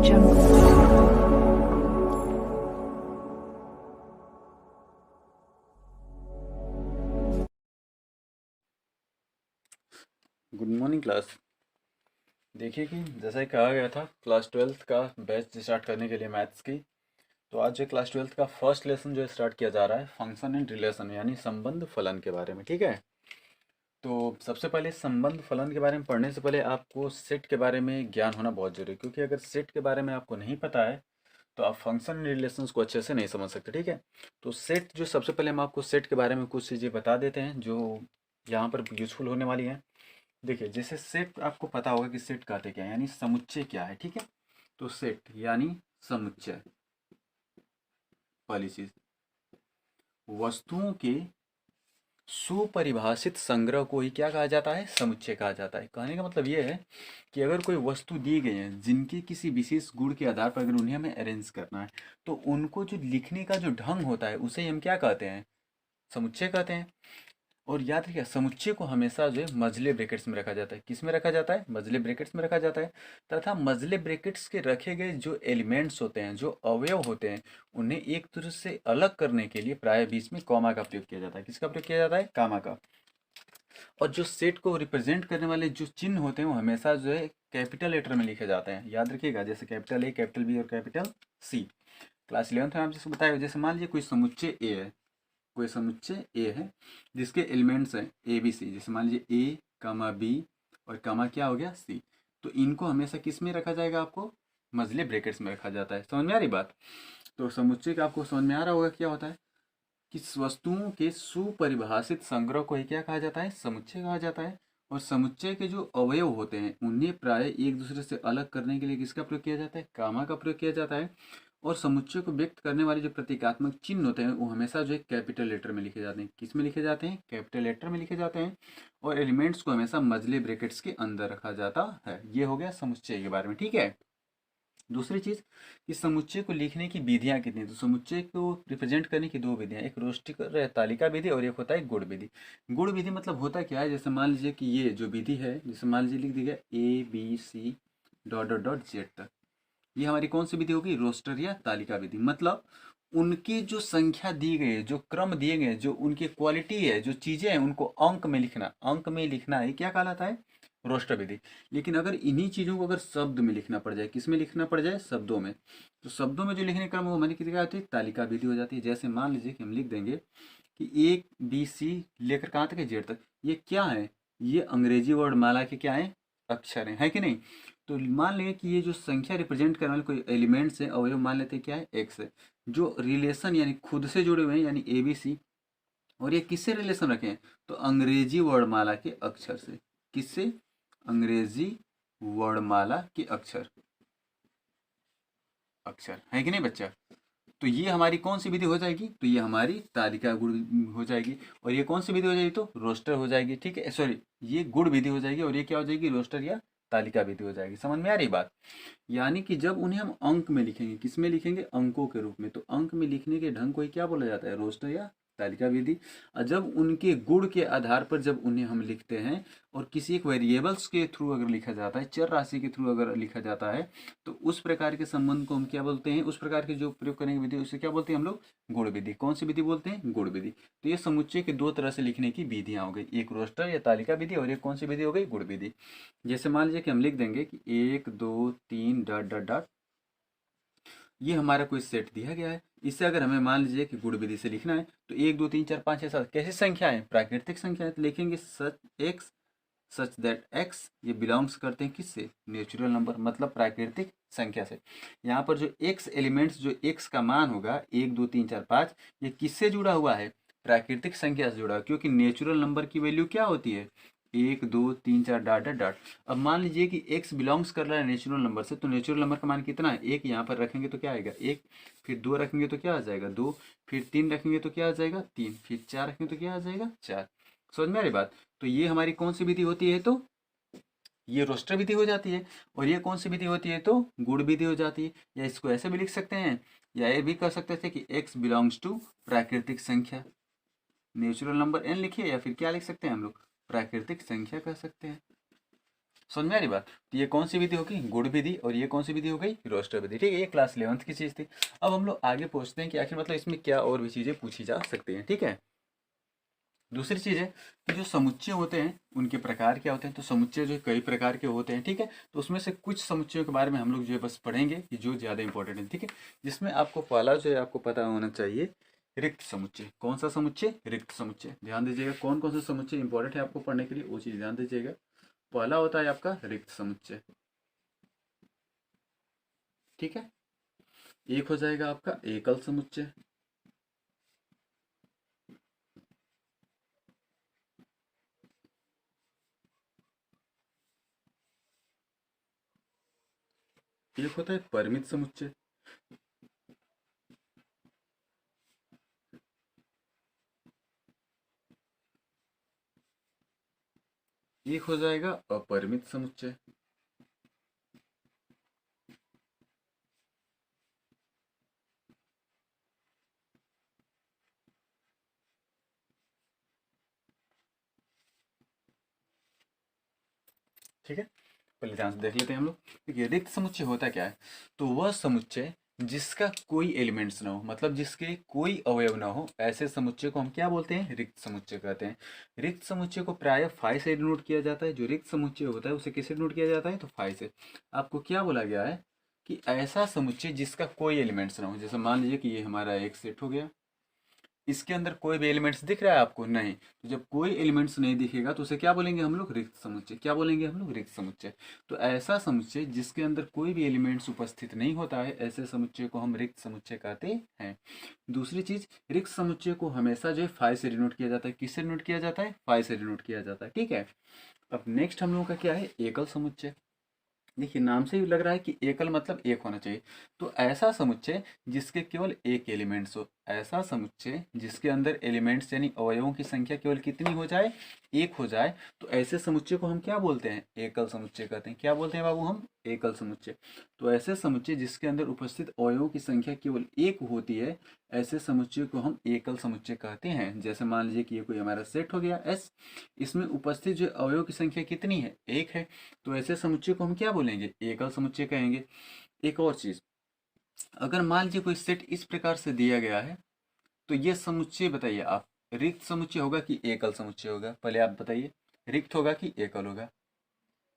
jungle. Good morning class. देखिए कि जैसा कि कहा गया था क्लास ट्वेल्थ का बैच स्टार्ट करने के लिए मैथ्स की, तो आज जो क्लास ट्वेल्थ का फर्स्ट लेसन जो स्टार्ट किया जा रहा है फंक्शन एंड रिलेशन यानी संबंध फलन के बारे में। ठीक है, तो सबसे पहले संबंध फलन के बारे में पढ़ने से पहले आपको सेट के बारे में ज्ञान होना बहुत जरूरी है, क्योंकि अगर सेट के बारे में आपको नहीं पता है तो आप फंक्शन एंड रिलेशंस को अच्छे से नहीं समझ सकते। ठीक है, तो सेट जो सबसे पहले हम आपको सेट के बारे में कुछ चीज़ें बता देते हैं जो यहाँ पर यूजफुल होने वाली हैं। देखिए, जैसे सेट आपको पता होगा कि सेट कहते क्या है, यानी समुच्चय क्या है। ठीक है, तो सेट यानी समुच्चय, पहली चीज वस्तुओं के सुपरिभाषित संग्रह को ही क्या कहा जाता है, समुच्चय कहा जाता है। कहने का मतलब ये है कि अगर कोई वस्तु दी गई है जिनके किसी विशेष गुण के आधार पर अगर उन्हें हमें अरेंज करना है, तो उनको जो लिखने का जो ढंग होता है उसे हम क्या कहते हैं, समुच्चय कहते हैं। और याद रखिए, समुच्चय को हमेशा जो है मजले ब्रैकेट्स में रखा जाता है। किस में रखा जाता है, मजले ब्रैकेट्स में रखा जाता है। तथा मजले ब्रैकेट्स के रखे गए जो एलिमेंट्स होते हैं, जो अवयव होते हैं, उन्हें एक दूसरे से अलग करने के लिए प्राय बीच में कॉमा का प्रयोग किया जाता है। किसका प्रयोग किया जाता है, कामा का। और जो सेट को रिप्रेजेंट करने वाले जो चिन्ह होते हैं वो हमेशा जो है कैपिटल लेटर में लिखे जाते हैं। याद रखिएगा, जैसे कैपिटल ए, कैपिटल बी और कैपिटल सी। क्लास 11th में आपसे बताया, जैसे मान लीजिए कोई समुच्चय ए है, कोई समुच्चय ए है जिसके एलिमेंट्स हैं ए बी सी। जैसे मान लीजिए ए कामा बी और कामा क्या हो गया, सी। तो इनको हमेशा किस में रखा जाएगा, आपको मजले ब्रैकेट्स में रखा जाता है। समझ में आ रही बात। तो समुच्चय का आपको समझ में आ रहा होगा क्या होता है कि वस्तुओं के सुपरिभाषित संग्रह को ही क्या कहा जाता है, समुच्चय कहा जाता है। और समुच्चय के जो अवयव होते हैं उन्हें प्राय एक दूसरे से अलग करने के लिए किसका प्रयोग किया जाता है, कामा का प्रयोग किया जाता है। और समुच्चय को व्यक्त करने वाले जो प्रतीकात्मक चिन्ह होते हैं वो हमेशा जो है कैपिटल लेटर में लिखे जाते हैं। किस में लिखे जाते हैं, कैपिटल लेटर में लिखे जाते हैं। और एलिमेंट्स को हमेशा मजले ब्रैकेट्स के अंदर रखा जाता है। ये हो गया समुच्चय के बारे में। ठीक है, दूसरी चीज कि समुच्चय को लिखने की विधियां कितनी। तो समुच्चय को रिप्रेजेंट करने की दो विधियां, एक रोस्टिक तालिका विधि और एक होता है गुण विधि। गुण विधि मतलब होता क्या है, जैसे मान लीजिए कि ये जो विधि है, जैसे मान लीजिए लिख दिया A B C dot dot dot Z तक, ये हमारी कौन सी विधि होगी, रोस्टर या तालिका विधि। मतलब उनकी जो संख्या दी गई है, जो क्रम दिए गए, जो उनकी क्वालिटी है, जो चीजें हैं, उनको अंक में लिखना, अंक में लिखना है क्या कहलाता है, रोस्टर विधि। लेकिन अगर इन्हीं चीजों को अगर शब्द में लिखना पड़ जाए, किस में लिखना पड़ जाए, शब्दों में, तो शब्दों में जो लिखने क्रम है वो हमारी क्या होती है, तालिका विधि हो जाती है। जैसे मान लीजिए कि हम लिख देंगे कि एक बी सी लेकर कहाँ तक है, जेड तक। ये क्या है, ये अंग्रेजी वर्णमाला के क्या है, अक्षर है कि नहीं। तो मान लेंगे कि ये जो संख्या रिप्रेजेंट करने वाले कोई एलिमेंट्स है, अवयव मान लेते हैं क्या है, एक्स है। जो रिलेशन यानी खुद से जुड़े हुए हैं यानी ए बी सी। और ये किससे रिलेशन रखे हैं, तो अंग्रेजी वर्णमाला के अक्षर से। किससे, अंग्रेजी वर्णमाला के अक्षर, अक्षर है कि नहीं बच्चा। तो ये हमारी कौन सी विधि हो जाएगी, तो ये हमारी तालिका गुण हो जाएगी। और ये कौन सी विधि हो जाएगी, तो रोस्टर हो जाएगी। ठीक है, सॉरी, ये गुण विधि हो जाएगी और ये क्या हो जाएगी, रोस्टर या तालिका विधि हो जाएगी। समझ में आ रही बात। यानी कि जब उन्हें हम अंक में लिखेंगे, किस में लिखेंगे, अंकों के रूप में, तो अंक में लिखने के ढंग को ही क्या बोला जाता है, रोस्टर या तालिका विधि। और जब उनके गुण के आधार पर जब उन्हें हम लिखते हैं और किसी एक वेरिएबल्स के थ्रू अगर लिखा जाता है, चर राशि के थ्रू अगर लिखा जाता है, तो उस प्रकार के संबंध को हम क्या बोलते हैं, उस प्रकार के जो प्रयोग करने की विधि उसे क्या बोलते हैं हम लोग, गुण विधि। कौन सी विधि बोलते हैं, गुण विधि। तो ये समुच्चय के दो तरह से लिखने की विधियां हो गई, एक रोस्टर या तालिका विधि और एक कौन सी विधि हो गई, गुण विधि। जैसे मान लीजिए कि हम लिख देंगे कि एक दो तीन डॉट डॉट डॉट, ये हमारा कोई सेट दिया गया है। इससे अगर हमें मान लीजिए कि गुण विधि से लिखना है, तो एक दो तीन चार पाँच छः सात कैसी संख्या है, प्राकृतिक संख्या है, तो लिखेंगे सच एक्स, सच दैट एक्स ये बिलोंग्स करते हैं किससे, नेचुरल नंबर, मतलब प्राकृतिक संख्या से। यहाँ पर जो एक्स एलिमेंट्स, जो एक्स का मान होगा एक दो तीन चार पाँच, ये किससे जुड़ा हुआ है, प्राकृतिक संख्या से जुड़ा है। क्योंकि नेचुरल नंबर की वैल्यू क्या होती है, एक दो तीन चार डॉट डॉट डॉट। अब मान लीजिए कि एक्स बिलोंग्स कर रहा है नेचुरल नंबर से, तो नेचुरल नंबर का मान कितना है, एक। यहाँ पर रखेंगे तो क्या आएगा, एक। फिर दो रखेंगे तो क्या आ जाएगा, दो। फिर तीन रखेंगे तो क्या आ जाएगा, तीन। फिर चार रखेंगे तो क्या आ जाएगा, चार। समझ में आ रही बात। तो ये हमारी कौन सी विधि होती है, तो ये रोस्टर विधि हो जाती है। और ये कौन सी विधि होती है, तो गुण विधि हो जाती है। या इसको ऐसे भी लिख सकते हैं, या ये भी कर सकते थे कि x बिलोंग्स टू प्राकृतिक संख्या, नेचुरल नंबर n लिखिए, या फिर क्या लिख सकते हैं हम लोग, प्राकृतिक संख्या कह सकते हैं। समझ में आ रही बात? तो ये कौन सी विधि होगी? गुण विधि। और ये कौन सी विधि हो गई? रोस्टर विधि। ठीक है, ये क्लास 11th की चीज़ थी। अब हम लोग आगे पूछते हैं कि आखिर मतलब इसमें क्या और भी चीज़ें पूछी जा सकती हैं। ठीक है, दूसरी चीज़ है कि जो समुच्चय होते हैं उनके प्रकार क्या होते हैं। तो समुच्चय जो कई प्रकार के होते हैं। ठीक है, तो उसमें से कुछ समुच्चयों के बारे में हम लोग जो है बस पढ़ेंगे कि जो ज़्यादा इंपॉर्टेंट है। ठीक है, जिसमें आपको पहला जो है आपको पता होना चाहिए रिक्त समुच्चय। कौन सा समुच्चय? रिक्त समुच्चय। ध्यान दीजिएगा कौन कौन सा समुच्चय इंपॉर्टेंट है आपको पढ़ने के लिए, वो चीज़ ध्यान दीजिएगा। पहला होता है आपका रिक्त समुच्चय। ठीक है, एक हो जाएगा आपका एकल समुच्चय। एक होता है परिमित समुच्चय। एक हो जाएगा अपरिमित समुच्चय। ठीक है, पहले ध्यान से देख लेते हैं हम लोग। देखिए रिक्त समुच्चय होता क्या है? तो वह समुच्चय जिसका कोई एलिमेंट्स ना हो, मतलब जिसके कोई अवयव ना हो, ऐसे समुच्चय को हम क्या बोलते हैं? रिक्त समुच्चय कहते हैं। रिक्त समुच्चय को प्रायः फाई से डिनोट किया जाता है। जो रिक्त समुच्चय होता है उसे किससे डिनोट किया जाता है? तो फाई से। आपको क्या बोला गया है कि ऐसा समुच्चय जिसका कोई एलिमेंट्स ना हो। जैसे मान लीजिए कि ये हमारा एक सेट हो गया, इसके अंदर कोई भी एलिमेंट्स दिख रहा है आपको? नहीं। तो जब कोई एलिमेंट्स नहीं दिखेगा तो उसे क्या बोलेंगे हम लोग? रिक्त समुच्चय। क्या बोलेंगे हम लोग? रिक्त समुच्चय। तो ऐसा समुच्चय जिसके अंदर कोई भी एलिमेंट्स उपस्थित नहीं होता है, ऐसे समुच्चय को हम रिक्त समुच्चय कहते हैं। दूसरी चीज, रिक्त समुच्चय को हमेशा जो है फाई से डिनोट किया जाता है। किससे डिनोट किया जाता है? फाई से डिनोट किया जाता है। ठीक है, अब नेक्स्ट हम लोगों का क्या है? एकल समुच्चय। देखिए नाम से ही लग रहा है कि एकल मतलब एक होना चाहिए। तो ऐसा समुच्चय जिसके केवल एक एलिमेंट्स हो। ऐसा समुच्चय जिसके अंदर एलिमेंट्स यानी अवयवों की संख्या केवल कितनी हो जाए? एक हो जाए। तो ऐसे समुच्चय को हम क्या बोलते हैं? एकल समुच्चय कहते हैं। क्या बोलते हैं बाबू हम? एकल समुच्चय। तो ऐसे समुच्चय जिसके अंदर उपस्थित अवयवों की संख्या केवल एक होती है, ऐसे समुच्चय को हम एकल समुच्चय कहते हैं। जैसे मान लीजिए कि ये कोई हमारा सेट हो गया एस, इसमें उपस्थित जो अवयव की संख्या कितनी है? एक है। तो ऐसे समुच्चय को हम क्या बोलेंगे? एकल समुच्चय कहेंगे। एक और चीज, अगर मान लीजिए कोई सेट इस प्रकार से दिया गया है, तो ये समुच्चय बताइए आप, रिक्त समुच्चय होगा कि एकल समुच्चय होगा? पहले आप बताइए, रिक्त होगा कि एकल होगा?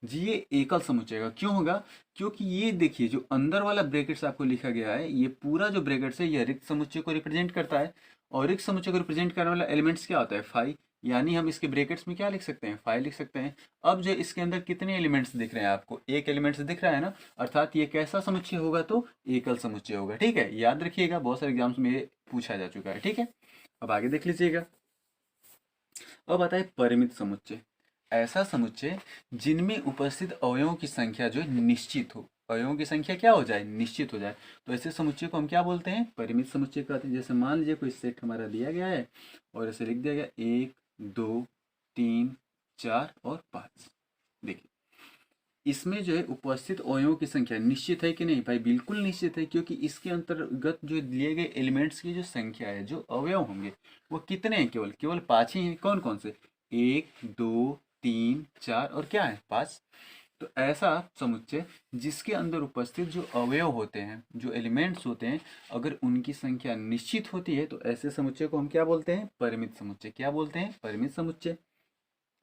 जी ये एकल समुच्चय होगा। क्यों होगा? क्योंकि ये देखिए जो अंदर वाला ब्रैकेट्स आपको लिखा गया है, ये पूरा जो ब्रैकेट्स है ये रिक्त समुच्चय को रिप्रेजेंट करता है। और रिक्त समुच्चय को रिप्रेजेंट करने वाला एलिमेंट्स क्या होता है? फाई। यानी हम इसके ब्रैकेट्स में क्या लिख सकते हैं? फाई लिख सकते हैं। अब जो इसके अंदर कितने एलिमेंट्स दिख रहे हैं आपको? एक एलिमेंट्स दिख रहा है ना, अर्थात ये कैसा समुच्चय होगा? तो एकल समुच्चय होगा। ठीक है, याद रखिएगा, बहुत सारे एग्जाम्स में ये पूछा जा चुका है। ठीक है, अब आगे देख लीजिएगा। अब आता है परिमित समुच्चय। ऐसा समुच्चय जिनमें उपस्थित अवयवों की संख्या जो है निश्चित हो। अवयवों की संख्या क्या हो जाए? निश्चित हो जाए। तो ऐसे समुच्चय को हम क्या बोलते हैं? परिमित समुच्चय कहते हैं। जैसे मान लीजिए कोई सेट हमारा दिया गया है और ऐसे लिख दिया गया 1 2 3 4 और 5। देखिए इसमें जो है उपस्थित अवयवों की संख्या निश्चित है कि नहीं? भाई बिल्कुल निश्चित है, क्योंकि इसके अंतर्गत जो दिए गए एलिमेंट्स की जो संख्या है, जो अवयव होंगे, वो कितने हैं? केवल केवल 5 ही हैं। कौन कौन से? 1 2 3 4 और क्या है? 5। तो ऐसा समुच्चय जिसके अंदर उपस्थित जो अवयव होते हैं, जो एलिमेंट्स होते हैं, अगर उनकी संख्या निश्चित होती है, तो ऐसे समुच्चय को हम क्या बोलते हैं? परिमित समुच्चय। क्या बोलते हैं? परिमित समुच्चय।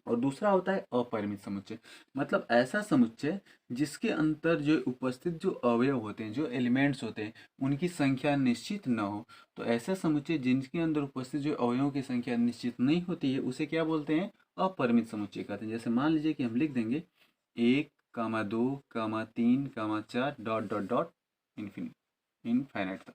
और दूसरा होता है अपरिमित समुच्चय। मतलब ऐसा समुच्चय जिसके अंदर जो उपस्थित जो अवयव होते हैं, जो एलिमेंट्स होते हैं, उनकी संख्या निश्चित न हो। तो ऐसा समुच्चय जिनके अंदर उपस्थित जो अवयवों की संख्या निश्चित नहीं होती है, उसे क्या बोलते हैं? अपरिमित समुच्चय कहते हैं। जैसे मान लीजिए कि हम लिख देंगे 1 2 3 4 डॉट डॉट डॉट इनफाइनाइट तक।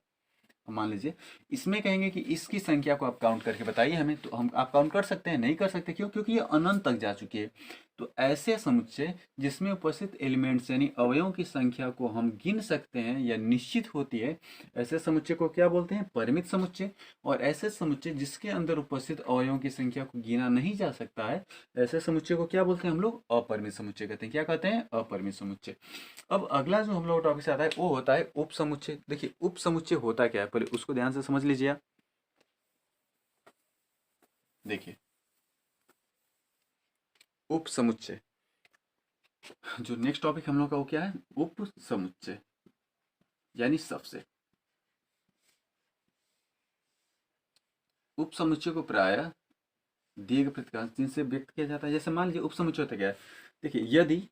मान लीजिए इसमें कहेंगे कि इसकी संख्या को आप काउंट करके बताइए हमें, तो हम आप काउंट कर सकते हैं? नहीं कर सकते। क्यों? क्योंकि ये अनंत तक जा चुकी है। तो ऐसे समुच्चय जिसमें उपस्थित एलिमेंट्स यानी अवयवों की संख्या को हम गिन सकते हैं या निश्चित होती है, ऐसे समुच्चय को क्या बोलते हैं? परिमित समुच्चय। और ऐसे समुच्चय जिसके अंदर उपस्थित अवयवों की संख्या को गिना नहीं जा सकता है, ऐसे समुच्चय को क्या बोलते हैं हम लोग? अपरिमित समुच्चय कहते हैं। क्या कहते हैं? अपरिमित समुच्चय। अब अगला जो हम लोग टॉपिक से आता है वो होता है उप समुच्चय। देखिए उप समुच्चय होता क्या है, पहले उसको ध्यान से समझ लीजिए आप। देखिए उप समुच्चय जो नेक्स्ट टॉपिक हम लोग का वो क्या है, उप समुच्चय यानी सबसे। उप समुच्चय को प्रायः दिए गए प्रतिकांश चिन्ह से व्यक्त किया जाता है। जैसे मान लीजिए उप समुच्चय होता क्या है, देखिए यदि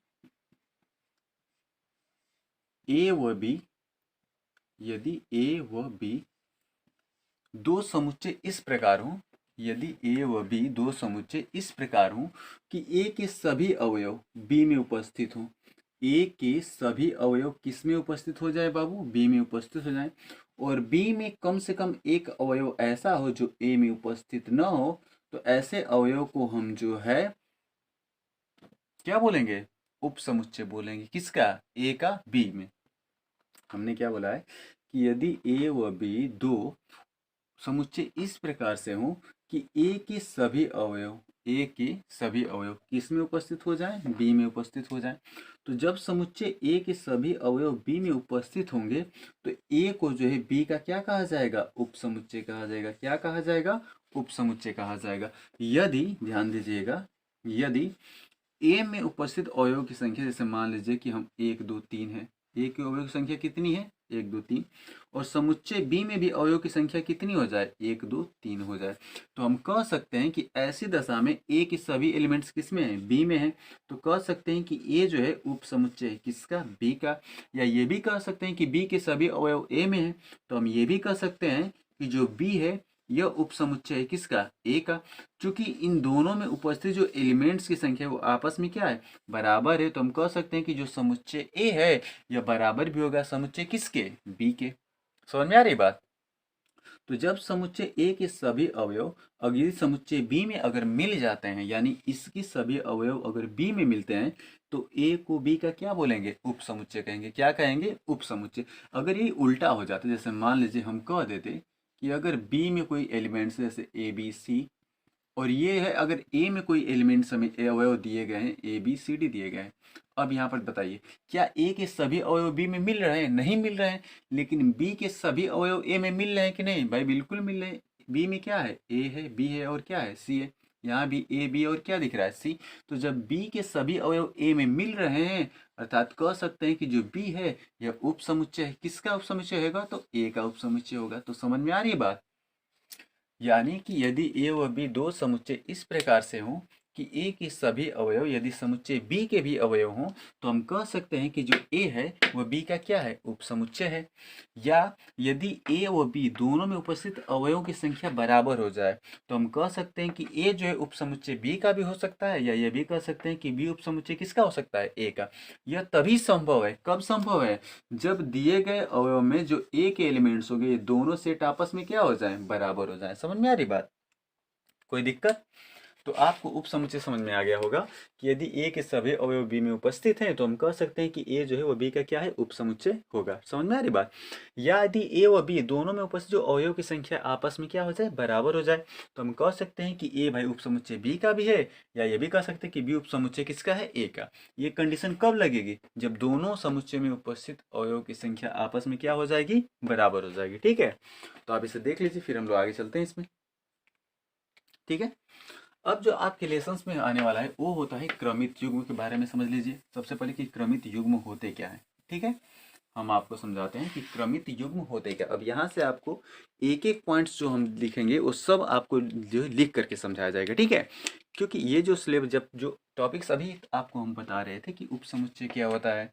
ए व बी, यदि ए व बी दो समुच्चय इस प्रकार हों, यदि ए व बी दो समुच्चय इस प्रकार हों कि ए के सभी अवयव बी में उपस्थित हों। ए के सभी अवयव किस में उपस्थित हो जाए बाबू, बी में उपस्थित हो जाए, और बी में कम से कम एक अवयव ऐसा हो जो ए में उपस्थित न हो, तो ऐसे अवयव को हम जो है क्या बोलेंगे, उप समुच्चय बोलेंगे। किसका, ए का बी में। हमने क्या बोला है कि यदि ए व बी दो समुच्चय इस प्रकार से हो कि ए के सभी अवयव, ए के सभी अवयव किस में उपस्थित हो जाएं, बी में उपस्थित हो जाएं। तो जब समुच्चय ए के सभी अवयव बी में उपस्थित होंगे तो ए को जो है बी का क्या कहा जाएगा, उप समुच्चय कहा जाएगा। क्या कहा जाएगा, उप समुच्चय कहा जाएगा। यदि, ध्यान दीजिएगा, यदि ए में उपस्थित अवयव की संख्या, जैसे मान लीजिए कि हम 1 2 3 है, ए के अवयव की संख्या कितनी है, 1 2 3, और समुच्चय बी में भी अवयव की संख्या कितनी हो जाए, 1 2 3 हो जाए, तो हम कह सकते हैं कि ऐसी दशा में ए के सभी एलिमेंट्स किस में है, बी में है। तो कह सकते हैं कि ए जो है उप समुच्चय है किसका, बी का। या ये भी कह सकते हैं कि बी के सभी अवयव ए में है, तो हम ये भी कह सकते हैं कि जो बी है यह उप समुच्चय है किसका, ए का। चूंकि इन दोनों में उपस्थित जो एलिमेंट्स की संख्या वो आपस में क्या है, बराबर है, तो हम कह सकते हैं कि जो समुच्चय ए है यह बराबर भी होगा समुच्चय किसके, बी के। समझ में आ रही बात। तो जब समुच्चय ए के सभी अवयव अगर समुच्चय बी में अगर मिल जाते हैं, यानी इसकी सभी अवयव अगर बी में मिलते हैं, तो ए को बी का क्या बोलेंगे, उप समुच्चय कहेंगे। क्या कहेंगे, उप समुच्चय। अगर ये उल्टा हो जाता, जैसे मान लीजिए हम कह देते कि अगर बी में कोई एलिमेंट्स जैसे ए बी सी, और ये है अगर ए में कोई एलिमेंट्स हमें अवयव दिए गए हैं, ए बी सी डी दिए गए हैं। अब यहाँ पर बताइए, क्या ए के सभी अवयव बी में मिल रहे हैं, नहीं मिल रहे हैं। लेकिन बी के सभी अवयव ए में मिल रहे हैं कि नहीं, भाई बिल्कुल मिल रहे हैं। बी में क्या है, ए है, बी है, और क्या है, सी है। यहाँ भी ए बी और क्या दिख रहा है, सी। तो जब बी के सभी अवयव ए में मिल रहे हैं, अर्थात कह सकते हैं कि जो बी है यह उप समुच्चय है। किसका उप समुच्चय होगा, तो ए का उप समुच्चय होगा। तो समझ में आ रही है बात। यानी कि यदि ए व बी दो समुच्चय इस प्रकार से हों कि ए के सभी अवयव यदि समुच्चय बी के भी अवयव हों, तो हम कह सकते हैं कि जो ए है वह बी का क्या है, उप समुच्चय है। या यदि ए व बी दोनों में उपस्थित अवयवों की संख्या बराबर हो जाए, तो हम कह सकते हैं कि ए जो है उप समुच्चय बी का भी हो सकता है, या ये भी कह सकते हैं कि बी उप समुच्चय किसका हो सकता है, ए का। यह तभी संभव है, कब संभव है, जब दिए गए अवयव में जो ए के एलिमेंट्स हो गए, ये दोनों सेट आपस में क्या हो जाए, बराबर हो जाए। समझ में आ रही बात, कोई दिक्कत। तो आपको उप समुच्चय समझ में आ गया होगा कि यदि ए के सभी अवयव बी में उपस्थित हैं, तो हम कह सकते हैं कि ए जो है वो बी का क्या है, उप समुच्चय होगा। समझ में आ रही बात। या यदि ए व बी दोनों में उपस्थित जो अवयव की संख्या आपस में क्या हो जाए, बराबर हो जाए, तो हम कह सकते हैं कि ए भाई उप समुच्चय बी का भी है। या ये भी कह सकते हैं कि बी उप समुच्चय किसका है, ए का। ये कंडीशन कब लगेगी, जब दोनों समुच्चय में उपस्थित अवयव की संख्या आपस में क्या हो जाएगी, बराबर हो जाएगी। ठीक है, तो आप इसे देख लीजिए, फिर हम लोग आगे चलते हैं इसमें। ठीक है, अब जो आपके लेसन्स में आने वाला है वो होता है क्रमित युग्म के बारे में। समझ लीजिए सबसे पहले कि क्रमित युग्म होते क्या है। ठीक है, हम आपको समझाते हैं कि क्रमित युग्म होते क्या। अब यहाँ से आपको एक एक पॉइंट्स जो हम लिखेंगे वो सब आपको जो है लिख करके समझाया जाएगा। ठीक है, क्योंकि ये जो सिलेबस, जब जो टॉपिक्स अभी आपको हम बता रहे थे कि उप समुच्चय क्या होता है,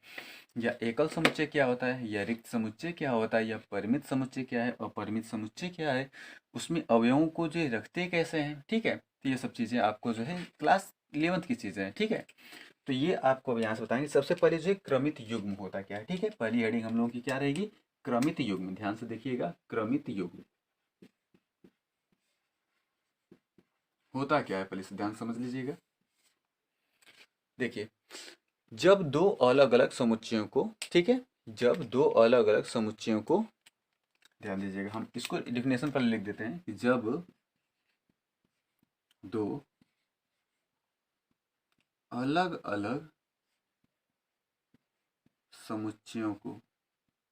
या एकल समुच्चय क्या होता है, या रिक्त समुच्चय क्या होता है, या परिमित समुच्चय क्या है, और परिमित समुच्चय क्या है, उसमें अवयवों को जो रखते कैसे हैं। ठीक है, तो ये सब चीज़ें आपको जो है क्लास 11th की चीज़ें हैं। ठीक है, तो ये आपको अब यहाँ से बताएंगे। सबसे पहले जो है क्रमित युग्म होता क्या है। ठीक है, पहली हेडिंग हम लोगों की क्या रहेगी, क्रमित युग्म। ध्यान से देखिएगा, क्रमित युग्म होता क्या है, पहले से ध्यान समझ लीजिएगा। देखिए, जब दो अलग अलग समुच्चयों को, ठीक है, जब दो अलग अलग समुच्चयों को, ध्यान दीजिएगा, हम इसको डिफिनेशन पहले लिख देते हैं कि जब दो अलग अलग समुच्चयों को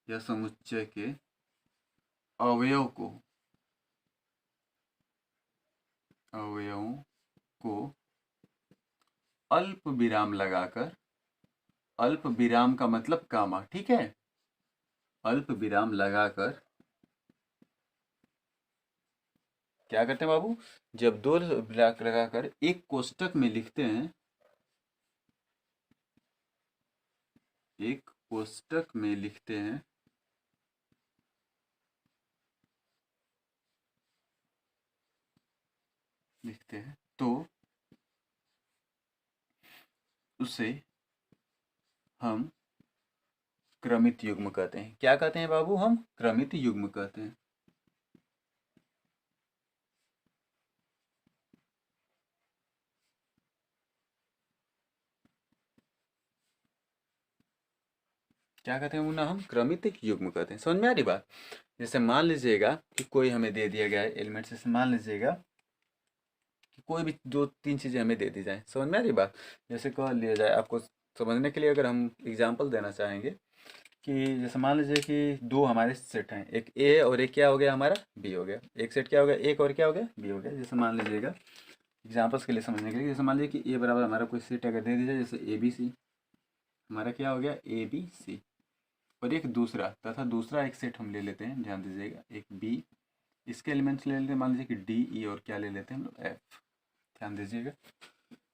या समुच्चय के अवयवों को अल्प विराम लगाकर अल्प विराम का मतलब कामा, ठीक है। अल्प विराम लगाकर क्या करते हैं बाबू, जब दो ब्लॉक लगाकर एक कोष्टक में लिखते हैं, एक कोष्टक में लिखते हैं तो उसे हम क्रमित युग्म कहते हैं। क्या कहते हैं बाबू, हम क्रमित युग्म कहते हैं। क्या कहते हैं मुन्ना, हम क्रमित युग्म कहते हैं। समझ में आ रही बात। जैसे मान लीजिएगा कि कोई हमें दे दिया गया है एलिमेंट, जैसे मान लीजिएगा कि कोई भी दो तीन चीज़ें हमें दे दी जाए। समझ में आ रही बात। जैसे कह लिया जाए, आपको समझने के लिए अगर हम एग्जाम्पल देना चाहेंगे कि जैसे मान लीजिए कि दो हमारे सेट हैं, एक ए और एक क्या हो गया हमारा बी हो गया। एक सेट क्या हो गया, एक और क्या हो गया बी हो गया। जैसे मान लीजिएगा एग्जाम्पल्स के लिए समझने के लिए, जैसे मान लीजिए कि ए बराबर हमारा कोई सेट अगर दे दीजिए, जैसे ए बी सी, हमारा क्या हो गया ए बी सी। और एक दूसरा तथा दूसरा एक सेट हम ले लेते हैं, ध्यान दीजिएगा, एक बी, इसके एलिमेंट्स ले लेते हैं, मान लीजिए कि डी ई, और क्या ले लेते हैं हम लोग एफ। ध्यान दीजिएगा,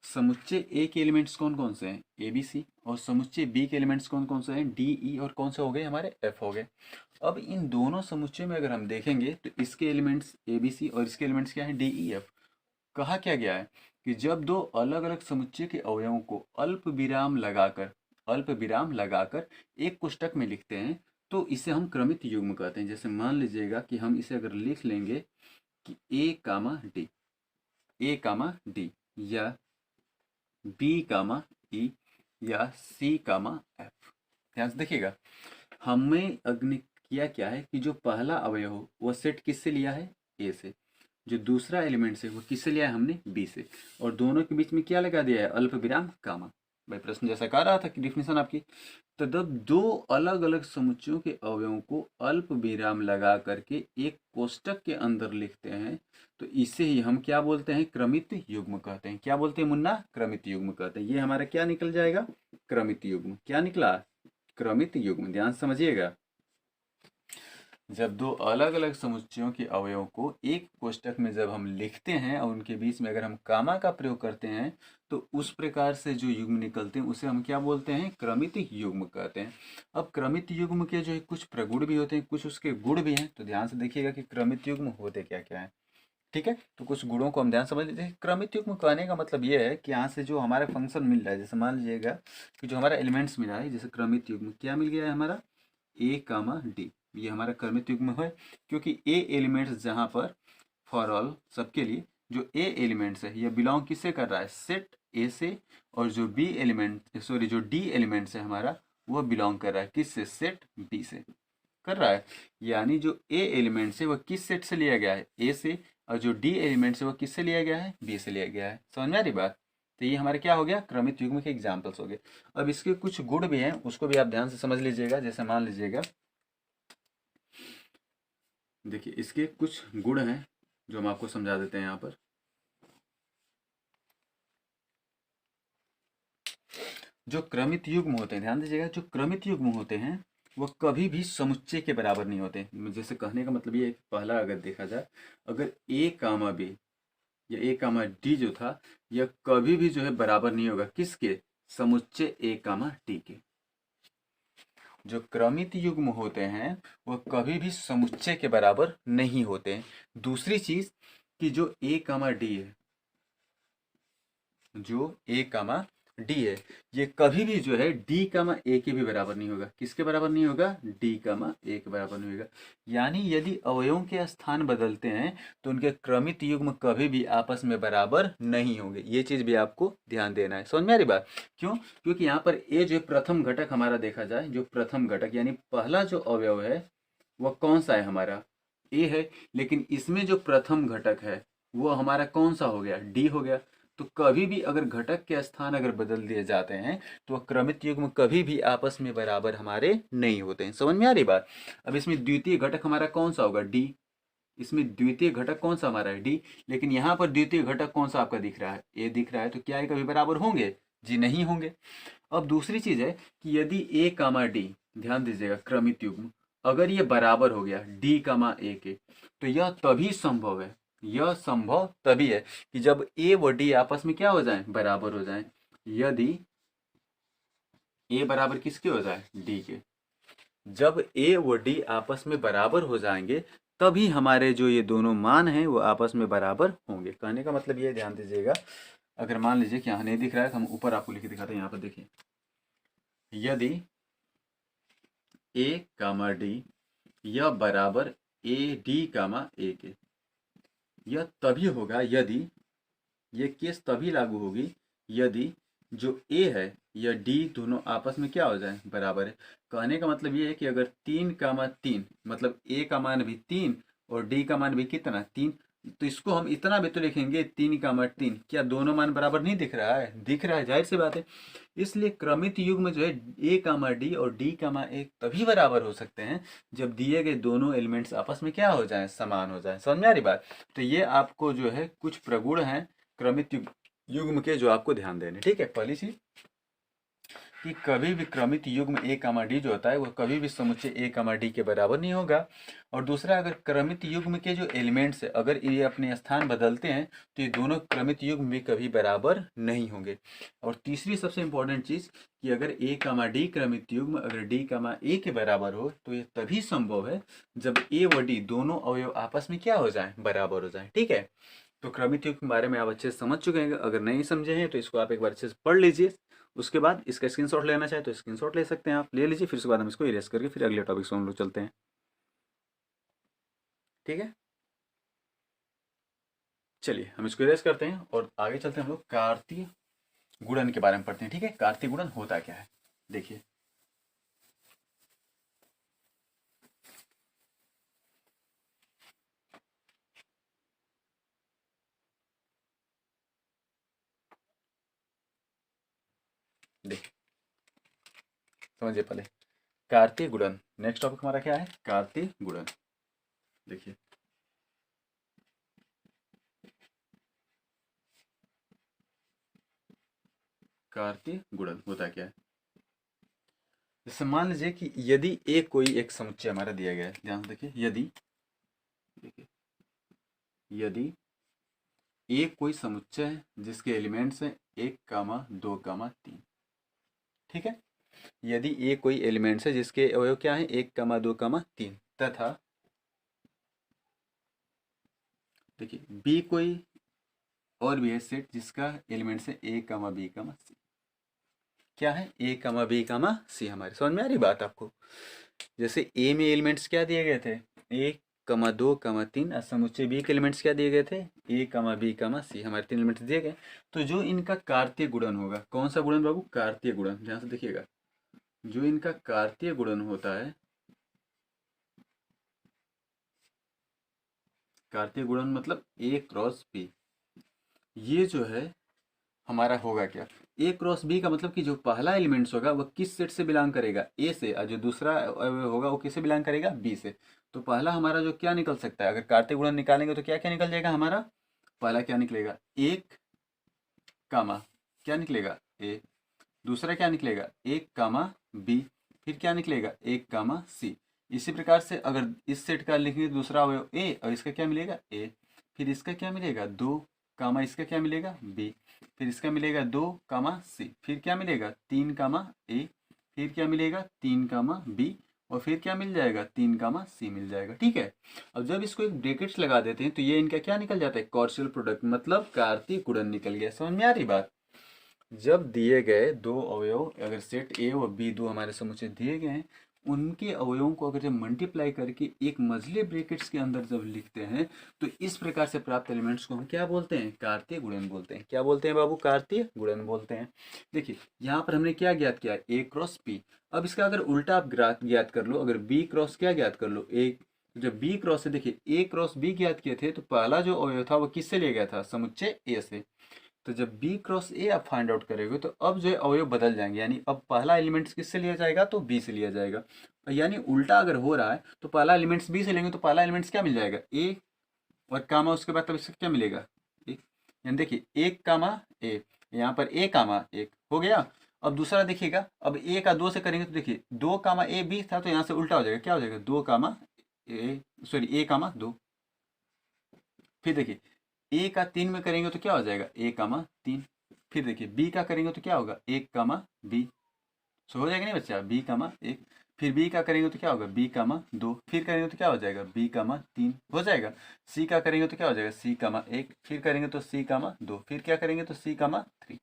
समुच्चय ए के एलिमेंट्स कौन कौन से हैं, ए बी सी, और समुच्चय बी के एलिमेंट्स कौन कौन से हैं, डी ई, और कौन से हो गए हमारे एफ हो गए। अब इन दोनों समुच्चय में अगर हम देखेंगे तो इसके एलिमेंट्स ए बी सी और इसके एलिमेंट्स क्या है, डी ई एफ। कहा क्या गया है कि जब दो अलग अलग समुच्चय के अवयवों को अल्प विराम लगाकर एक कोष्टक में लिखते हैं तो इसे हम क्रमित युग्म कहते हैं। जैसे मान लीजिएगा कि हम इसे अगर लिख लेंगे कि ए कामा डी, या बी कामा ई, या सी कामा एफ। ध्यान से देखिएगा, हमें अग्नि किया क्या है कि जो पहला अवयव हो वह सेट किससे लिया है, ए से। जो दूसरा एलिमेंट है वो किससे लिया है हमने, बी से। और दोनों के बीच में क्या लगा दिया है, अल्प विराम कामा। भाई प्रश्न जैसा कह रहा था कि डिफिनेशन आपकी, तो जब दो अलग अलग समुच्चयों के अवयवों को अल्प विराम लगा करके एक कोष्टक के अंदर लिखते हैं तो इसे ही हम क्या बोलते हैं, क्रमित युग्म कहते हैं। क्या बोलते हैं मुन्ना, क्रमित युग्म कहते हैं। ये हमारा क्या निकल जाएगा, क्रमित युग्म। क्या निकला, क्रमित युग्म। ध्यान समझिएगा, जब दो अलग अलग समुच्चयों के अवयवों को एक कोष्टक में जब हम लिखते हैं और उनके बीच में अगर हम कामा का प्रयोग करते हैं तो उस प्रकार से जो युग्म निकलते हैं उसे हम क्या बोलते हैं, क्रमित युग्म कहते हैं। अब क्रमित युग्म के जो है कुछ प्रगुण भी होते हैं, कुछ उसके गुण भी हैं। तो ध्यान से देखिएगा कि क्रमित युग्म होते क्या क्या है, ठीक है। तो कुछ गुणों को हम ध्यान समझ लेते हैं। क्रमित युग्म कहने का मतलब ये है कि यहाँ से जो हमारा फंक्शन मिल रहा है, जैसे मान लीजिएगा कि जो हमारा एलिमेंट्स मिला है, जैसे क्रमित युग्म क्या मिल गया है हमारा, ए कामा डी, ये हमारा क्रमित युग्म है। क्योंकि ए एलिमेंट्स जहाँ पर फॉर ऑल सबके लिए जो ए एलिमेंट्स है ये बिलोंग किससे कर रहा है, सेट ए से। और जो बी एलिमेंट सॉरी जो डी एलिमेंट्स है हमारा वह बिलोंग कर रहा है किससे, सेट बी से कर रहा है। यानी जो ए एलिमेंट्स है वह किस सेट से लिया गया है, ए से। और जो डी एलिमेंट्स है वह किससे लिया गया है, बी से लिया गया है। समझ में आ रही बात। तो ये हमारे क्या हो गया, क्रमित युग्म के एग्जाम्पल्स हो गए। अब इसके कुछ गुण भी हैं, उसको भी आप ध्यान से समझ लीजिएगा। जैसे मान लीजिएगा, देखिए इसके कुछ गुण हैं जो हम आपको समझा देते हैं यहाँ पर। जो क्रमित युग्म होते हैं, ध्यान दीजिएगा, जो क्रमित युग्म होते हैं वह कभी भी समुच्चय के बराबर नहीं होते। जैसे कहने का मतलब ये है कि पहला अगर देखा जाए, अगर ए कामा बी या ए कामा डी जो था यह कभी भी जो है बराबर नहीं होगा किसके, समुच्चय ए कामा डी के। जो क्रमित युग्म होते हैं वह कभी भी समुच्चय के बराबर नहीं होते हैं। दूसरी चीज कि जो ए कामा डी है, जो ए कामा डी है, ये कभी भी जो है डी कामा ए के भी बराबर नहीं होगा। किसके बराबर नहीं होगा, डी कामा ए के बराबर नहीं होगा। यानी यदि अवयवों के स्थान बदलते हैं तो उनके क्रमित युग्म कभी भी आपस में बराबर नहीं होंगे। ये चीज भी आपको ध्यान देना है। समझ में आ रही बात। क्यों, क्योंकि यहाँ पर ए जो प्रथम घटक हमारा देखा जाए, जो प्रथम घटक यानी पहला जो अवयव है वह कौन सा है, हमारा ए है। लेकिन इसमें जो प्रथम घटक है वो हमारा कौन सा हो गया, डी हो गया। तो कभी भी अगर घटक के स्थान अगर बदल दिए जाते हैं तो वह क्रमित युग्म कभी भी आपस में बराबर हमारे नहीं होते हैं। समझ में आ रही बात। अब इसमें द्वितीय घटक हमारा कौन सा होगा, डी। इसमें द्वितीय घटक कौन सा हमारा है, डी। लेकिन यहाँ पर द्वितीय घटक कौन सा आपका दिख रहा है, ए दिख रहा है। तो क्या ये कभी बराबर होंगे, जी नहीं होंगे। अब दूसरी चीज है कि यदि ए कामा डी, ध्यान दीजिएगा क्रमित युग्म, अगर ये बराबर हो गया डी कामा ए के, तो यह तभी संभव है, यह संभव तभी है कि जब ए व डी आपस में क्या हो जाए, बराबर हो जाए। यदि ए बराबर किसके हो जाए, डी के, जब ए व डी आपस में बराबर हो जाएंगे तभी हमारे जो ये दोनों मान हैं वो आपस में बराबर होंगे। कहने का मतलब ये, ध्यान दीजिएगा, अगर मान लीजिए कि यहाँ नहीं दिख रहा है तो हम ऊपर आपको लिख के दिखाते हैं, यहाँ पर देखिए, यदि ए कामा डी यह बराबर ए डी कामा ए के, यह तभी होगा यदि, ये केस तभी लागू होगी यदि जो ए है या डी दोनों आपस में क्या हो जाए, बराबर है। कहने का मतलब ये है कि अगर 3,3, मतलब ए का मान भी 3 और डी का मान भी कितना, 3, तो इसको हम इतना भी तो लिखेंगे 3,3, क्या दोनों मान बराबर नहीं दिख रहा है, दिख रहा है, जाहिर सी बात है। इसलिए क्रमित युग्म जो है ए कामा डी और डी कामा ए तभी बराबर हो सकते हैं जब दिए गए दोनों एलिमेंट्स आपस में क्या हो जाए, समान हो जाए। समझ में आ रही बात। तो ये आपको जो है कुछ प्रगुण हैं क्रमित युग्म के जो आपको ध्यान देने। ठीक है, पहली चीज कि कभी भी क्रमित युग्म ए कामा डी जो होता है वो कभी भी समुच्चय ए कामा डी के बराबर नहीं होगा। और दूसरा, अगर क्रमित युग्म के जो एलिमेंट्स है अगर ये अपने स्थान बदलते हैं तो ये दोनों क्रमित युग्म भी कभी बराबर नहीं होंगे। और तीसरी सबसे इंपॉर्टेंट चीज कि अगर ए कामा डी क्रमित युग्म अगर डी कामा ए के बराबर हो तो ये तभी संभव है जब ए व डी दोनों अवयव आपस में क्या हो जाए, बराबर हो जाए। ठीक है, तो क्रमित युग्म के बारे में आप अच्छे से समझ चुके हैं। अगर नहीं समझे हैं तो इसको आप एक बार अच्छे से पढ़ लीजिए, उसके बाद इसका स्क्रीनशॉट लेना चाहे तो स्क्रीनशॉट ले सकते हैं, आप ले लीजिए। फिर उसके बाद हम इसको इरेज करके फिर अगले टॉपिक से हम लोग चलते हैं। ठीक है, चलिए हम इसको इरेज करते हैं और आगे चलते हैं। हम लोग कार्तीय गुणन के बारे में पढ़ते हैं। ठीक है, कार्तीय गुणन होता क्या है, देखिए। देखिए समझिए पहले कार्तीय गुणन, नेक्स्ट टॉपिक हमारा क्या है, कार्तीय गुणन। देखिए कार्तीय गुणन होता क्या है। जैसे मान लीजिए कि यदि ए कोई एक समुच्चय हमारा दिया गया है, ध्यान से देखिए, यदि, देखिए, यदि ए कोई समुच्चय है जिसके एलिमेंट्स हैं 1,2,3। ठीक है, यदि ए कोई एलिमेंट्स है जिसके अवयव क्या है, 1,2,3, तथा देखिए बी कोई और भी है सेट जिसका एलिमेंट्स है A,B,C। क्या है, A,B,C। हमारे समझ में आ रही बात आपको। जैसे ए में एलिमेंट्स क्या दिए गए थे, 1,2,3, और समुच्चय बी के एलिमेंट्स क्या दिए गए थे, A,B,C। हमारे 3 एलिमेंट्स दिए गए। तो जो इनका कार्तीय गुणन होगा, कौन सा गुणन बाबू, कार्तीय गुणन, ध्यान से देखिएगा, जो इनका कार्तीय गुणन होता है, कार्तीय गुणन मतलब A क्रॉस B, ये जो है हमारा होगा क्या, ए क्रॉस बी का मतलब कि जो पहला एलिमेंट्स होगा वो किस सेट से बिलोंग करेगा, ए से, और जो दूसरा होगा वो किससे बिलोंग करेगा, बी से। तो पहला हमारा जो क्या निकल सकता है, अगर कार्तीय गुणन निकालेंगे तो क्या क्या निकल जाएगा हमारा, पहला क्या निकलेगा, 1, क्या निकलेगा, ए। दूसरा क्या निकलेगा, 1, बी। फिर क्या निकलेगा, 1, C। इसी प्रकार से अगर इस सेट का लिखेंगे दूसरा अवयव ए, और इसका क्या मिलेगा, ए। फिर इसका क्या मिलेगा, 2, इसका क्या मिलेगा, बी। फिर इसका मिलेगा 2, C। फिर क्या मिलेगा, 3, A। फिर क्या मिलेगा, 3, B। और फिर क्या मिल जाएगा, 3, C मिल जाएगा। ठीक है, अब जब इसको एक ब्रैकेट्स लगा देते हैं तो ये इनका क्या निकल जाता है, कॉर्शियल प्रोडक्ट, मतलब कार्तीय गुणन निकल गया। समझ में आ रही बात। जब दिए गए दो अवयव, अगर सेट ए और बी दो हमारे समुच्चय दिए गए हैं, उनके अवयवों को अगर जब मल्टीप्लाई करके एक मझले ब्रैकेट्स के अंदर जब लिखते हैं तो इस प्रकार से प्राप्त एलिमेंट्स को हम क्या बोलते हैं, कार्तीय गुणन बोलते हैं। क्या बोलते हैं बाबू, कार्तीय गुणन बोलते हैं। देखिए यहाँ पर हमने क्या ज्ञात किया, ए क्रॉस बी। अब इसका अगर उल्टा आप ज्ञात कर लो, अगर बी क्रॉस क्या ज्ञात कर लो, ए। जब बी क्रॉस से, देखिए ए क्रॉस बी ज्ञात किए थे तो पहला जो अवयव था वो किससे लिया गया था, समुच्चय ए से। तो जब बी क्रॉस ए आप फाइंड आउट करेंगे तो अब जो है अवयव बदल जाएंगे, यानी अब पहला एलिमेंट्स किससे लिया जाएगा, तो बी से लिया जाएगा। यानी उल्टा अगर हो रहा है तो पहला एलिमेंट्स बी से लेंगे तो पहला एलिमेंट्स क्या मिल जाएगा, ए, और कामा उसके बाद तब इससे क्या मिलेगा, एक। यानी देखिए 1, ए, यहाँ पर 1, 1, हो गया। अब दूसरा देखिएगा, अब ए का 2 से करेंगे तो देखिए 2 कामा ए बी था, तो यहाँ से उल्टा हो जाएगा, क्या हो जाएगा 2 कामा ए, सॉरी ए कामा 2। फिर देखिए ए का 3 में करेंगे तो क्या हो जाएगा ए कामा 3। फिर देखिए बी का करेंगे तो क्या होगा 1 कामा बी। सो हो जाएगा नहीं बच्चा, बी कामा 1। फिर बी का करेंगे तो क्या होगा बी कामा 2। फिर करेंगे तो क्या हो जाएगा बी कामा 3 हो जाएगा। सी का करेंगे तो क्या हो जाएगा सी कामा 1। फिर करेंगे तो सी कामा 2। फिर क्या करेंगे तो सी कामा 3।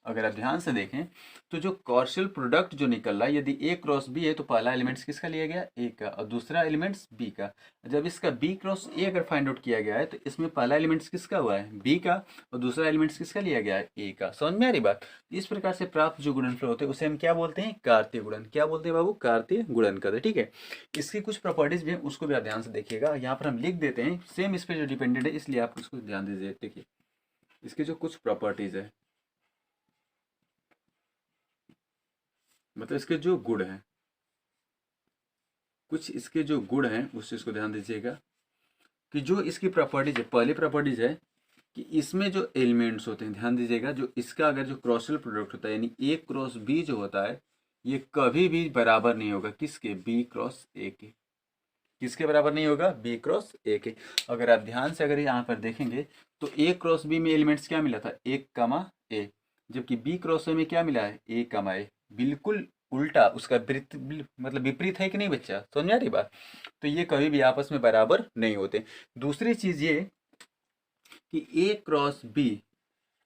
अगर आप ध्यान से देखें तो जो कॉर्शियल प्रोडक्ट जो निकल रहा है, यदि ए क्रॉस बी है तो पहला एलिमेंट्स किसका लिया गया ए का, और दूसरा एलिमेंट्स बी का। जब इसका बी क्रॉस ए अगर फाइंड आउट किया गया है तो इसमें पहला एलिमेंट्स किसका हुआ है बी का, और दूसरा एलिमेंट्स किसका लिया गया है ए का। समझ में आ रही बात। इस प्रकार से प्राप्त जो गुणनफल होते हैं उसे हम क्या बोलते हैं कार्तीय गुणन। क्या बोलते हैं बाबू कार्तीय गुणन करते, ठीक है। इसकी कुछ प्रॉपर्टीज भी हैं, उसको भी आप ध्यान से देखिएगा। यहाँ पर हम लिख देते हैं, सेम इस पर जो डिपेंडेंट है, इसलिए आप उसको ध्यान दीजिए। देखिए इसकी जो कुछ प्रॉपर्टीज है, मतलब इसके जो गुण हैं, कुछ इसके जो गुण हैं उस चीज को ध्यान दीजिएगा कि जो इसकी प्रॉपर्टीज है, पहली प्रॉपर्टीज है कि इसमें जो एलिमेंट्स होते हैं, ध्यान दीजिएगा, जो इसका अगर जो क्रॉसल प्रोडक्ट होता है यानी ए क्रॉस बी जो होता है, ये कभी भी बराबर नहीं होगा किसके बी क्रॉस ए के। किसके बराबर नहीं होगा बी क्रॉस ए के। अगर आप ध्यान से अगर यहाँ पर देखेंगे तो ए क्रॉस बी में एलिमेंट्स क्या मिला था 1 ए, जबकि बी क्रॉस ए में क्या मिला है ए। बिल्कुल उल्टा, उसका मतलब विपरीत है कि नहीं बच्चा, समझ में आ रही बात। तो ये कभी भी आपस में बराबर नहीं होते। दूसरी चीज ये कि ए क्रॉस बी,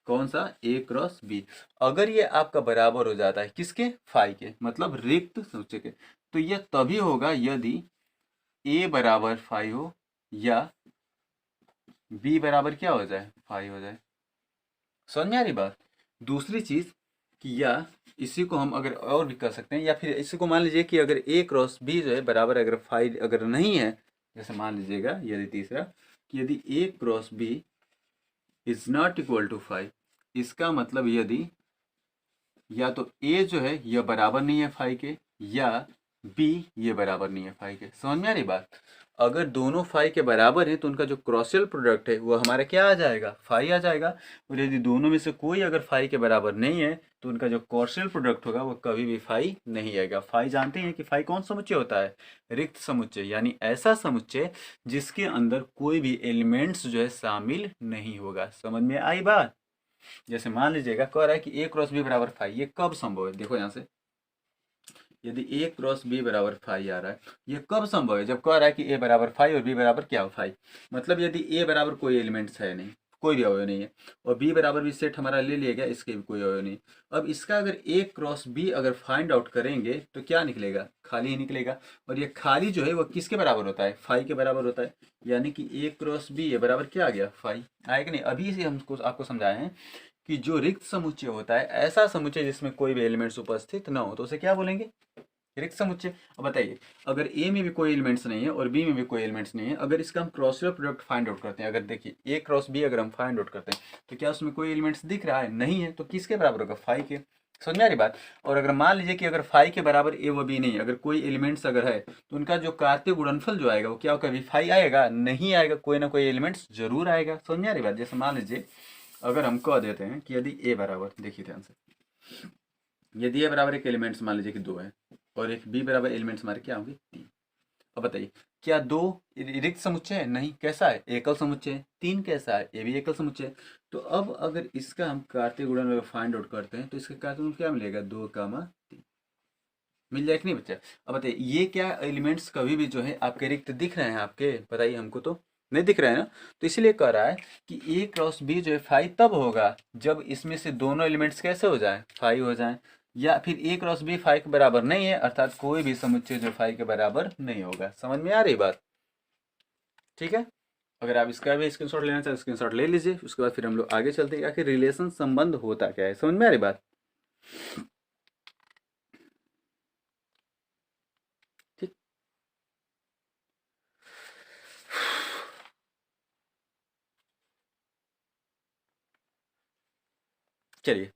कौन सा ए क्रॉस बी, अगर ये आपका बराबर हो जाता है किसके फाई के, मतलब रिक्त सूचक के, तो यह तभी होगा यदि ए बराबर फाई हो या बी बराबर क्या हो जाए फाई हो जाए। समझ में आ रही बात। दूसरी चीज कि या इसी को हम अगर और भी कर सकते हैं, या फिर इसी को मान लीजिए कि अगर ए क्रॉस बी जो है बराबर अगर फाई अगर नहीं है, जैसे मान लीजिएगा यदि तीसरा कि यदि A cross B is not equal to five, इसका मतलब यदि या तो ए जो है यह बराबर नहीं है फाइव के, या बी ये बराबर नहीं है फाइव के। समझ में आ रही बात। अगर दोनों फाइव के बराबर है तो उनका जो क्रॉसियल प्रोडक्ट है वो हमारा क्या आ जाएगा फाइव आ जाएगा। और यदि दोनों में से कोई अगर फाइव के बराबर नहीं है तो उनका जो क्रॉसियल प्रोडक्ट होगा वो कभी भी फाइव नहीं आएगा। फाइव जानते हैं कि फाइव कौन समुच्चय होता है रिक्त समुच्चय, यानी ऐसा समुच्चय जिसके अंदर कोई भी एलिमेंट्स जो है शामिल नहीं होगा। समझ में आई बात। जैसे मान लीजिएगा कह रहा है कि ए क्रॉस बी बराबर फाइव, ये कब संभव है, देखो यहाँ से यदि ए क्रॉस बी बराबर फाइव आ रहा है, ये कब संभव है, जब कह रहा है कि ए बराबर फाइव और बी बराबर क्या हो फाइव। मतलब यदि ए बराबर कोई एलिमेंट्स है नहीं, कोई भी अवयव नहीं है, और बी बराबर भी सेट हमारा ले लिया गया, इसके भी कोई अवयव नहीं। अब इसका अगर ए क्रॉस बी अगर फाइंड आउट करेंगे तो क्या निकलेगा खाली ही निकलेगा। और ये खाली जो है वो किसके बराबर होता है फाइव के बराबर होता है, यानी कि ए क्रॉस बी ये बराबर क्या आ गया फाइव आएगा नहीं। अभी से हमको आपको समझाए हैं कि जो रिक्त समुच्चय होता है ऐसा समुच्चय जिसमें कोई भी एलिमेंट्स उपस्थित न हो तो उसे क्या बोलेंगे रिक्त समुच्चय। अब बताइए अगर ए में भी कोई एलिमेंट्स नहीं है और बी में भी कोई एलिमेंट्स नहीं है, अगर इसका हम क्रॉसर प्रोडक्ट फाइंड आउट करते हैं, अगर देखिए ए क्रॉस बी अगर हम फाइंड आउट करते हैं तो क्या उसमें कोई एलिमेंट्स दिख रहा है नहीं है, तो किसके बराबर होगा फाइव के। समझ में आ रही बात। और अगर मान लीजिए कि अगर फाइव के बराबर ए व बी नहीं, अगर कोई एलिमेंट्स अगर है तो उनका जो कार्तीय गुणनफल जो आएगा वो क्या कभी फाइव आएगा नहीं आएगा, कोई ना कोई एलिमेंट्स जरूर आएगा। समझ में आ रही बात। जैसे मान लीजिए अगर हम कह देते हैं कि यदि ए बराबर, देखिए ध्यान से, यदि ए बराबर एक एलिमेंट्स मान लीजिए कि दो है और एक बी बराबर एलिमेंट्स हमारे क्या होंगे तीन। अब बताइए क्या दो रिक्त समुच्चय है नहीं, कैसा है एकल समुच्चय है। तीन कैसा है ये भी एकल समुच्चय है। तो अब अगर इसका हम कार्तीय गुणन फाइंड आउट करते हैं तो इसका कार्तीय गुणन क्या मिलेगा 2, 3 मिल जाए कि नहीं बच्चा। अब बताइए ये क्या एलिमेंट्स कभी भी जो है आपके रिक्त दिख रहे हैं आपके, बताइए हमको तो नहीं दिख रहे हैं ना। तो इसीलिए कह रहा है कि ए क्रॉस बी जो है फाइव तब होगा जब इसमें से दोनों एलिमेंट्स कैसे हो जाए फाइव हो जाए, या फिर ए क्रॉस बी फाइव के बराबर नहीं है, अर्थात कोई भी समुच्चय जो फाइव के बराबर नहीं होगा। समझ में आ रही बात, ठीक है। अगर आप इसका भी स्क्रीनशॉट लेना चाहें स्क्रीनशॉट ले लीजिए, उसके बाद फिर हम लोग आगे चलते हैं आखिर रिलेशन संबंध होता क्या है। समझ में आ रही बात, ठीक। चलिए